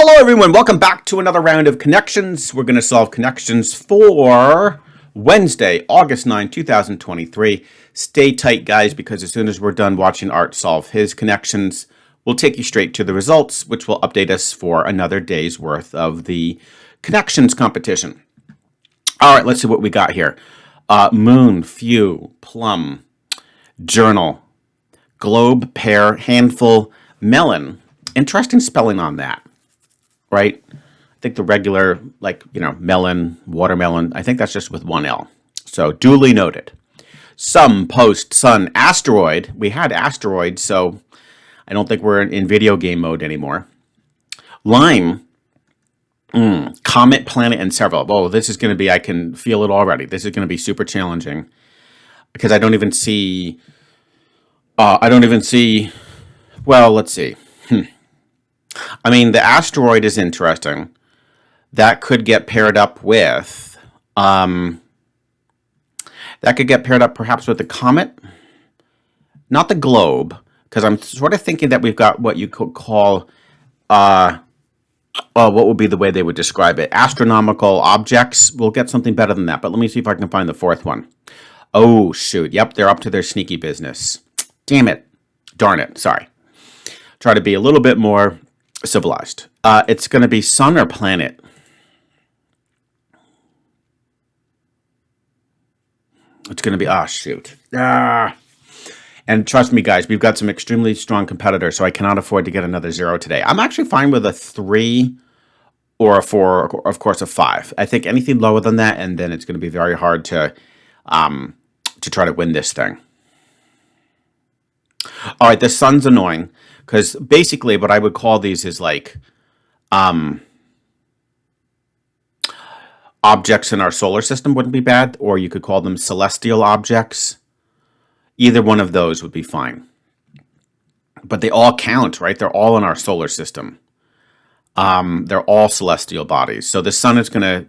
Hello everyone, welcome back to another round of connections. We're going to solve connections for Wednesday, August 9, 2023. Stay tight guys, because as soon as we're done watching Art solve his connections, we'll take you straight to the results, which will update us for another day's worth of the connections competition. All right, let's see what we got here. Moon, few, plum, journal, globe, pear, handful, melon. Interesting spelling on that. Right? I think the regular, melon, watermelon, I think that's just with one L. So duly noted. Some, post, sun, asteroid. We had asteroid, so I don't think we're in video game mode anymore. Lime, comet, planet, and several. Oh, this is going to be, I can feel it already. This is going to be super challenging because I don't even see, well, let's see. I mean, the asteroid is interesting. That could get paired up with, perhaps with the comet, not the globe, because I'm sort of thinking that we've got what you could call, what would be the way they would describe it? Astronomical objects. We'll get something better than that, but let me see if I can find the fourth one. Oh, shoot. Yep, they're up to their sneaky business. Damn it. Darn it. Sorry. Try to be a little bit more civilized. It's going to be sun or planet. It's going to be, shoot. And trust me, guys, we've got some extremely strong competitors, so I cannot afford to get another 0 today. I'm actually fine with a 3 or a 4, or of course a 5. I think anything lower than that, and then it's going to be very hard to try to win this thing. All right, the sun's annoying. Because basically what I would call these is like objects in our solar system wouldn't be bad, or you could call them celestial objects. Either one of those would be fine. But they all count, right? They're all in our solar system. They're all celestial bodies. So the sun is going to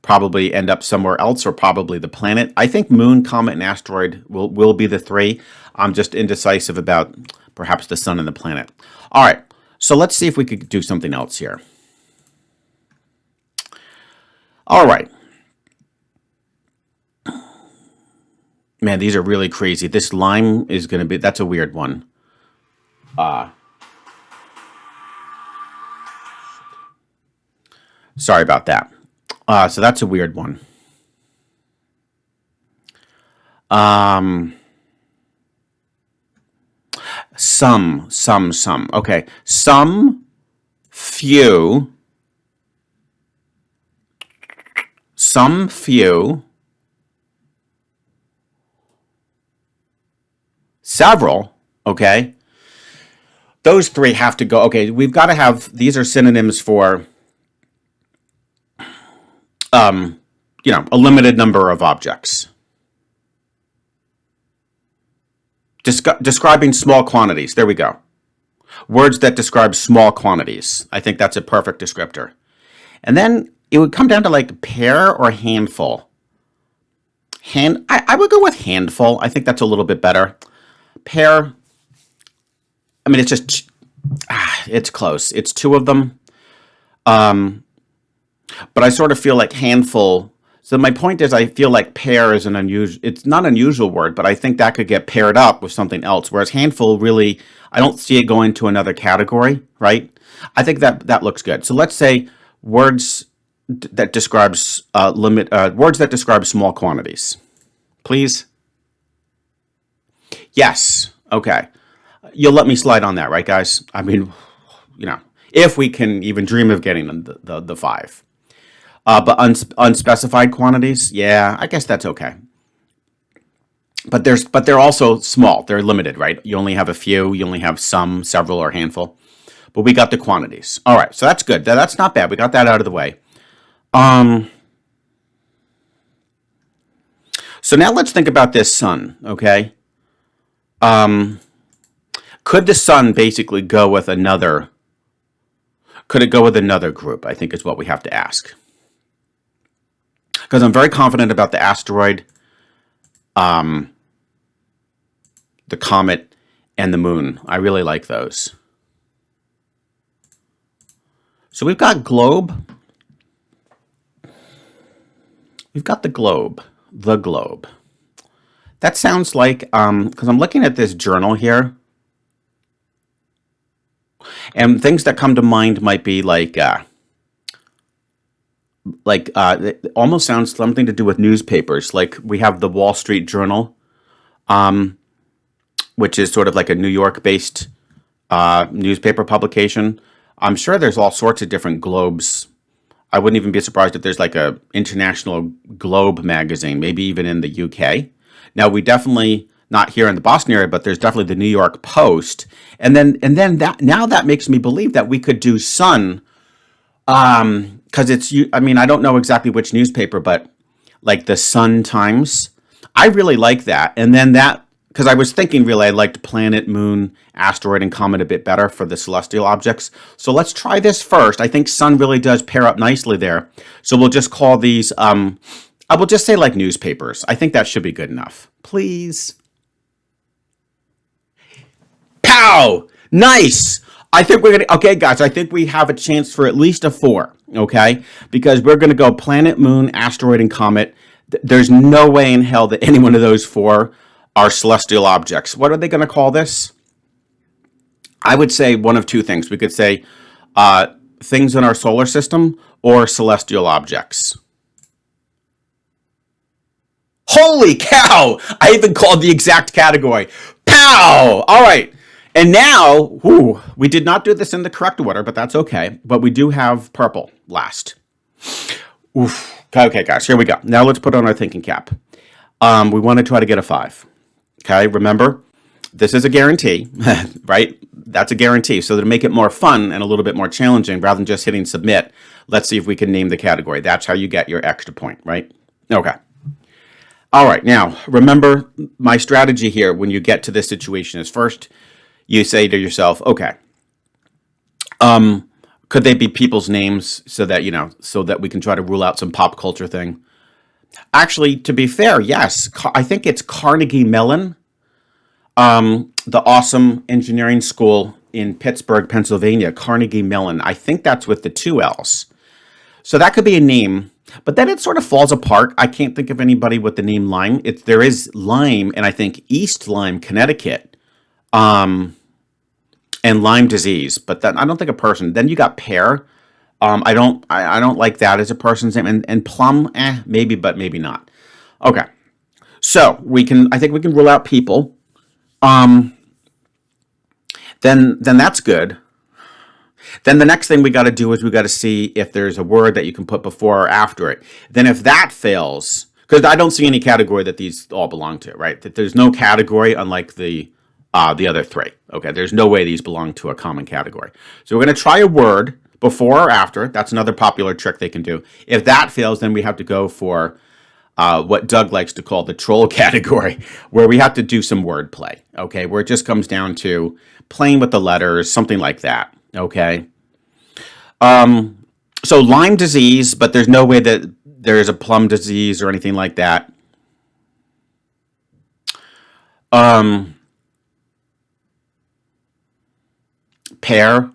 probably end up somewhere else, or probably the planet. I think moon, comet, and asteroid will be the 3. I'm just indecisive about perhaps the sun and the planet. All right, so let's see if we could do something else here. All right. Man, these are really crazy. This lime is going to be, that's a weird one. Sorry about that. So that's a weird one. Some. Okay. Some, few, several. Okay. Those 3 have to go. Okay. We've got to have, these are synonyms for, a limited number of objects. Describing small quantities. There we go. Words that describe small quantities. I think that's a perfect descriptor. And then it would come down to like pair or handful. I would go with handful. I think that's a little bit better. Pair, I mean, it's just, it's close. It's 2 of them. But I sort of feel like handful. So my point is, I feel like pair is an unusual, it's not an unusual word, but I think that could get paired up with something else. Whereas handful, really, I don't see it going to another category, right? I think that looks good. So let's say words that describes words that describe small quantities. Please. Yes. Okay. You'll let me slide on that, right, guys? I mean, if we can even dream of getting the 5. But unspecified quantities, yeah, I guess that's okay. But they're also small. They're limited, right? You only have a few. You only have some, several, or handful. But we got the quantities. All right, so that's good. That's not bad. We got that out of the way. So now let's think about this sun, okay? Could the sun basically go with another? Could it go with another group? I think is what we have to ask. Because I'm very confident about the asteroid, the comet, and the moon. I really like those. So we've got globe. We've got the globe. The globe. That sounds like, because I'm looking at this journal here, and things that come to mind might be it almost sounds something to do with newspapers. Like we have the Wall Street Journal, which is sort of like a New York-based newspaper publication. I'm sure there's all sorts of different globes. I wouldn't even be surprised if there's like a international Globe magazine, maybe even in the UK. Now we definitely not here in the Boston area, but there's definitely the New York Post, and then that makes me believe that we could do Sun, because I mean I don't know exactly which newspaper, but like the Sun Times, I really like that, and then that. Because I was thinking, really, I liked planet, moon, asteroid, and comet a bit better for the celestial objects. So let's try this first. I think sun really does pair up nicely there. So we'll just call these, I will just say like newspapers. I think that should be good enough. Please. Pow! Nice! I think we're going to, okay, guys, I think we have a chance for at least a 4, okay? Because we're going to go planet, moon, asteroid, and comet. There's no way in hell that any one of those 4 are celestial objects. What are they going to call this? I would say one of two things. We could say things in our solar system or celestial objects. Holy cow! I even called the exact category. Pow! All right. And now, we did not do this in the correct order, but that's okay. But we do have purple last. Oof. Okay, guys, here we go. Now let's put on our thinking cap. We want to try to get a 5. Okay, remember, this is a guarantee, right? That's a guarantee. So to make it more fun and a little bit more challenging, rather than just hitting submit, let's see if we can name the category. That's how you get your extra point, right? Okay. All right, now, remember my strategy here when you get to this situation is first, you say to yourself, okay, could they be people's names so that we can try to rule out some pop culture thing? Actually, to be fair, yes. I think it's Carnegie Mellon, the awesome engineering school in Pittsburgh, Pennsylvania. Carnegie Mellon. I think that's with the 2 L's. So that could be a name, but then it sort of falls apart. I can't think of anybody with the name Lyme. There is Lyme, and I think East Lyme, Connecticut, and Lyme disease, but then I don't think a person. Then you got Pear. I don't like that as a person's name, and Plum, maybe, but maybe not. Okay, so I think we can rule out people. Then that's good. Then the next thing we got to do is we got to see if there's a word that you can put before or after it. Then if that fails, because I don't see any category that these all belong to, right? That there's no category unlike the other 3. Okay, there's no way these belong to a common category. So we're going to try a word before or after. That's another popular trick they can do. If that fails, then we have to go for what Doug likes to call the troll category, where we have to do some wordplay, okay? Where it just comes down to playing with the letters, something like that, okay? So Lyme disease, but there's no way that there's a plum disease or anything like that. Pear.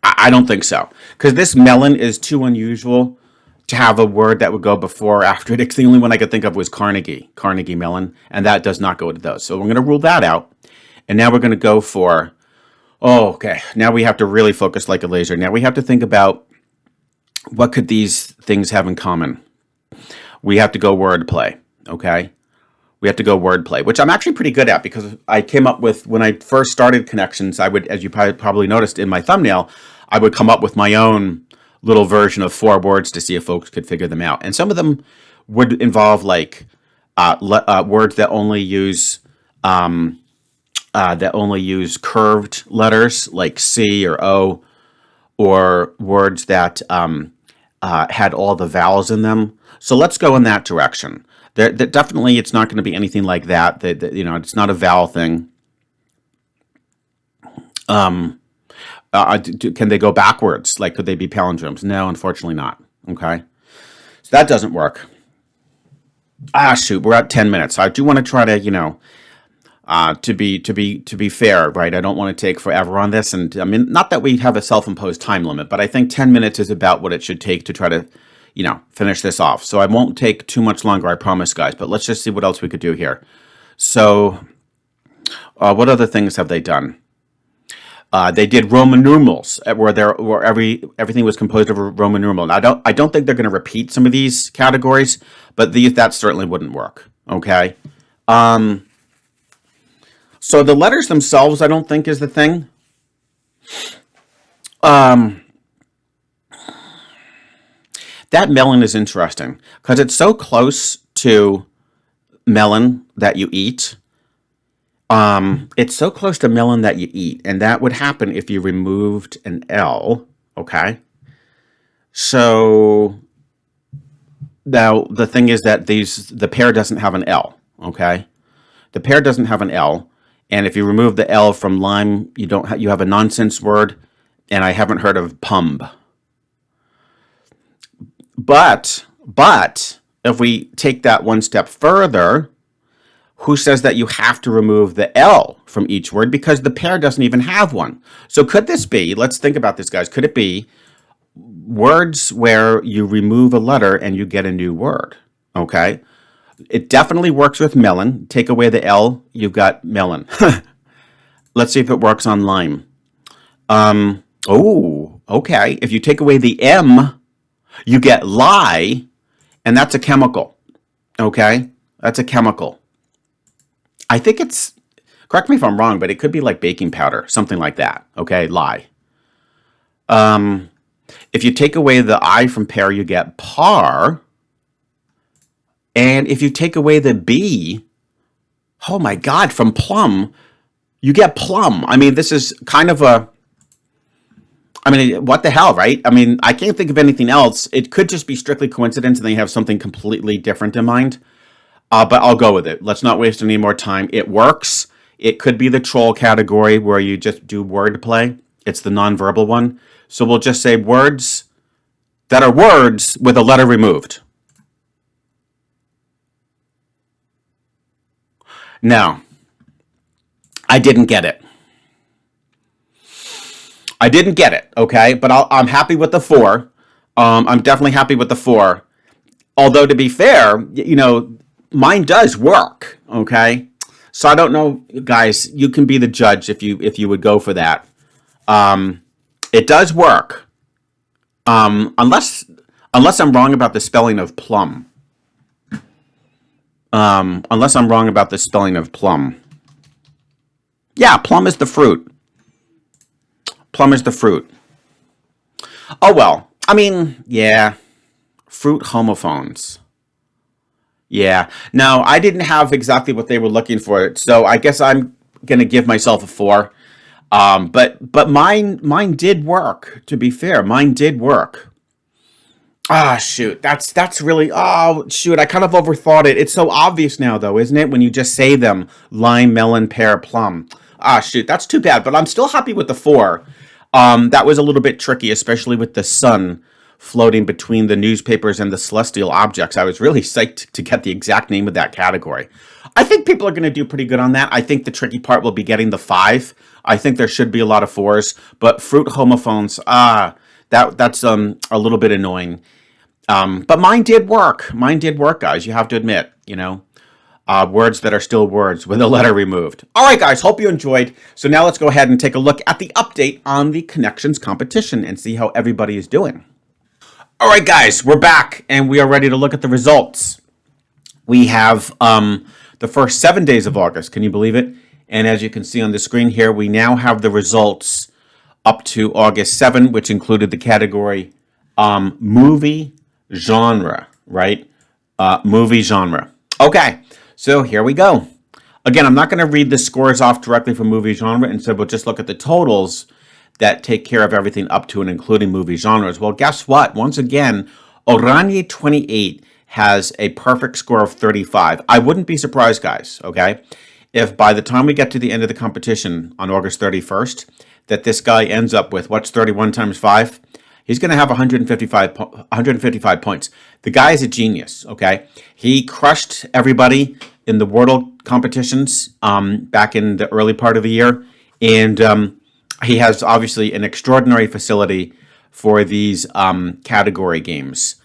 I don't think so, because this melon is too unusual to have a word that would go before or after it. It's the only one I could think of was Carnegie Mellon, and that does not go to those. So we're going to rule that out, and now we're going to go for, okay, now we have to really focus like a laser. Now we have to think about what could these things have in common. We have to go wordplay, okay? We have to go wordplay, which I'm actually pretty good at because I came up with, when I first started Connections, I would, as you probably noticed in my thumbnail, I would come up with my own little version of 4 words to see if folks could figure them out. And some of them would involve like words that only use curved letters like C or O, or words that had all the vowels in them. So let's go in that direction. Definitely, it's not going to be anything like that. It's not a vowel thing. Can they go backwards? Like, could they be palindromes? No, unfortunately not. Okay, so that doesn't work. Shoot, we're at 10 minutes. I do want to try to, To be fair, right? I don't want to take forever on this, and I mean, not that we have a self-imposed time limit, but I think 10 minutes is about what it should take to try to, finish this off. So I won't take too much longer, I promise, guys. But let's just see what else we could do here. So, what other things have they done? They did Roman numerals, where everything was composed of a Roman numeral. Now, I don't think they're going to repeat some of these categories, but that certainly wouldn't work. Okay. So the letters themselves, I don't think is the thing. That melon is interesting because it's so close to melon that you eat. It's so close to melon that you eat, and that would happen if you removed an L. Okay. So now the thing is that the pair doesn't have an L. Okay. The pair doesn't have an L. And if you remove the L from lime, you have a nonsense word, and I haven't heard of pumb. But if we take that one step further, who says that you have to remove the L from each word because the pair doesn't even have one? So could this be, let's think about this, guys, could it be words where you remove a letter and you get a new word? Okay. It definitely works with melon. Take away the L, you've got melon. Let's see if it works on lime. Okay. If you take away the M, you get lye, and that's a chemical. Okay? That's a chemical. I think correct me if I'm wrong, but it could be like baking powder, something like that. Okay? Lye. If you take away the I from pear, you get par. And if you take away the B, oh my God, from plum, you get plum. I mean, this is kind of what the hell, right? I mean, I can't think of anything else. It could just be strictly coincidence and they have something completely different in mind. But I'll go with it. Let's not waste any more time. It works. It could be the troll category where you just do wordplay. It's the nonverbal one. So we'll just say words that are words with a letter removed. Now, I didn't get it. Okay? But I'm happy with the 4. I'm definitely happy with the 4. Although, to be fair, mine does work, okay? So I don't know, guys, you can be the judge if you would go for that. It does work. Unless I'm wrong about the spelling of plum. Unless I'm wrong about the spelling of plum. Yeah, plum is the fruit. Plum is the fruit. Oh, well. I mean, yeah. Fruit homophones. Yeah. Now, I didn't have exactly what they were looking for, so I guess I'm going to give myself a 4. But mine did work, to be fair. Mine did work. Ah, shoot. That's really, oh, shoot. I kind of overthought it. It's so obvious now, though, isn't it? When you just say them, lime, melon, pear, plum. Ah, shoot. That's too bad, but I'm still happy with the 4. That was a little bit tricky, especially with the sun floating between the newspapers and the celestial objects. I was really psyched to get the exact name of that category. I think people are going to do pretty good on that. I think the tricky part will be getting the 5. I think there should be a lot of 4s, but fruit homophones, that's a little bit annoying. But mine did work. Mine did work, guys. You have to admit, words that are still words with a letter removed. All right, guys, hope you enjoyed. So now let's go ahead and take a look at the update on the Connections competition and see how everybody is doing. All right, guys, we're back and we are ready to look at the results. We have the first 7 days of August. Can you believe it? And as you can see on the screen here, we now have the results up to August 7, which included the category movie genre, right? Movie genre. Okay, so here we go. Again, I'm not going to read the scores off directly from movie genre. Instead, we'll just look at the totals that take care of everything up to and including movie genres. Well, guess what? Once again, Oranje 28 has a perfect score of 35. I wouldn't be surprised, guys, okay, if by the time we get to the end of the competition on August 31st, that this guy ends up with, what's 31 times 5? He's going to have 155 points. The guy is a genius, okay? He crushed everybody in the Wordle competitions back in the early part of the year. And he has obviously an extraordinary facility for these category games.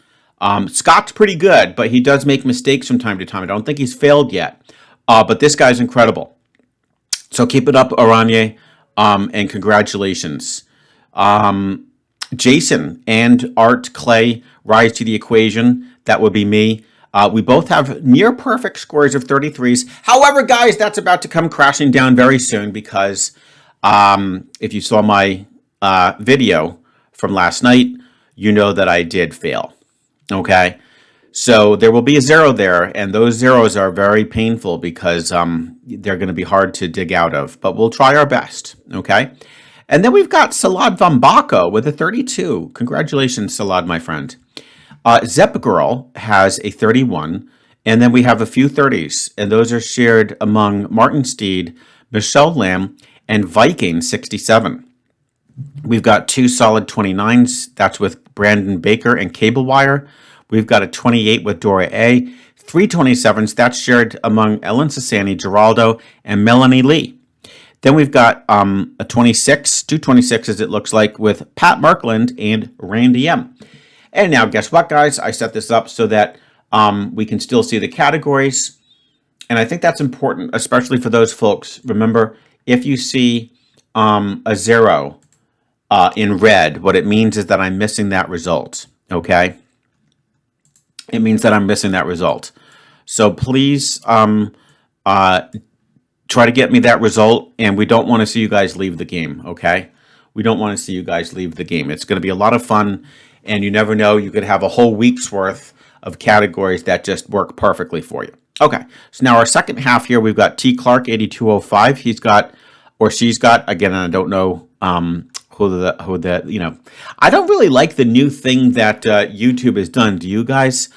Scott's pretty good, but he does make mistakes from time to time. I don't think he's failed yet. But this guy's incredible. So keep it up, Aranye, and congratulations. Jason and Art Clay rise to the equation. That would be me. We both have near perfect scores of 33s. However, guys, that's about to come crashing down very soon because if you saw my video from last night, you know that I did fail. Okay? So there will be a 0 there, and those zeros are very painful because they're going to be hard to dig out of. But we'll try our best. Okay? And then we've got Salad Vambako with a 32. Congratulations, Salad, my friend. Zep Girl has a 31, and then we have a few 30s, and those are shared among Martin Steed, Michelle Lamb, and Viking 67. We've got 2 solid 29s. That's with Brandon Baker and Cable Wire. We've got a 28 with Dora A. 3 27s. That's shared among Ellen Sassani, Geraldo, and Melanie Lee. Then we've got a 26, 2 26s it looks like, with Pat Markland and Randy M. And now, guess what, guys? I set this up so that we can still see the categories. And I think that's important, especially for those folks. Remember, if you see a 0 in red, what it means is that I'm missing that result, okay? It means that I'm missing that result. So please try to get me that result, and we don't want to see you guys leave the game, okay? We don't want to see you guys leave the game. It's going to be a lot of fun. And you never know, you could have a whole week's worth of categories that just work perfectly for you. Okay, so now our second half here, we've got T. Clark, 8205. He's got, or she's got, again, I don't know who the, you know. I don't really like the new thing that YouTube has done. Do you guys?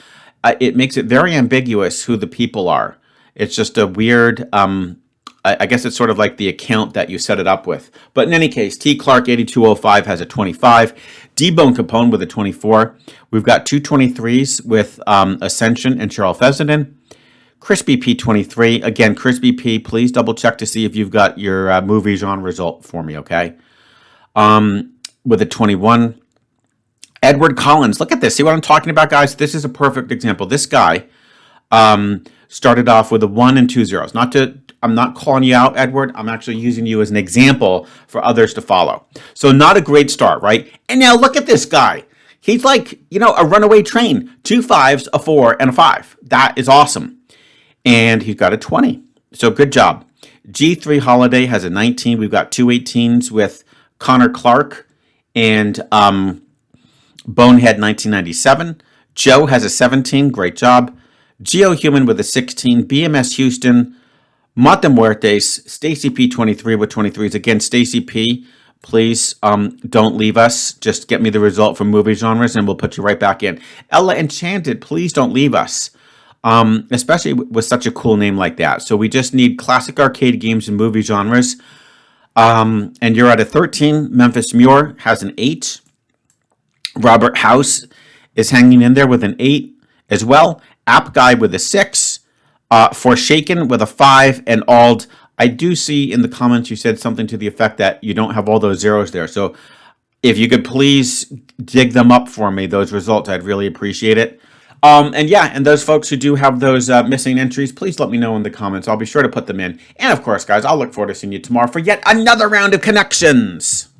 It makes it very ambiguous who the people are. It's just a weird, I guess it's sort of like the account that you set it up with. But in any case, T. Clark 8205 has a 25. D-Bone Capone with a 24. We've got 2 23s with Ascension and Cheryl Fessenden. Crispy P 23. Again, Crispy P, please double check to see if you've got your movie genre result for me, okay? With a 21. Edward Collins. Look at this. See what I'm talking about, guys? This is a perfect example. This guy started off with a 1 and 2 zeros. I'm not calling you out, Edward. I'm actually using you as an example for others to follow. So not a great start, right? And now look at this guy. He's like, you know, a runaway train. 2 5s, a 4, and a 5. That is awesome. And he's got a 20. So good job. G3 Holiday has a 19. We've got 2 18s with Connor Clark and Bonehead 1997. Joe has a 17. Great job. GeoHuman with a 16. BMS Houston. Mata Muertes, Stacy P 23 with 23s. Again, Stacy P, please don't leave us. Just get me the result from movie genres and we'll put you right back in. Ella Enchanted, please don't leave us. Especially with such a cool name like that. So we just need classic arcade games and movie genres. And you're at a 13. Memphis Muir has an 8. Robert House is hanging in there with an 8 as well. App Guy with a 6. Forshaken with a 5, and Ald. I do see in the comments you said something to the effect that you don't have all those zeros there. So if you could please dig them up for me, those results, I'd really appreciate it. And yeah, and those folks who do have those missing entries, please let me know in the comments. I'll be sure to put them in. And of course, guys, I'll look forward to seeing you tomorrow for yet another round of connections.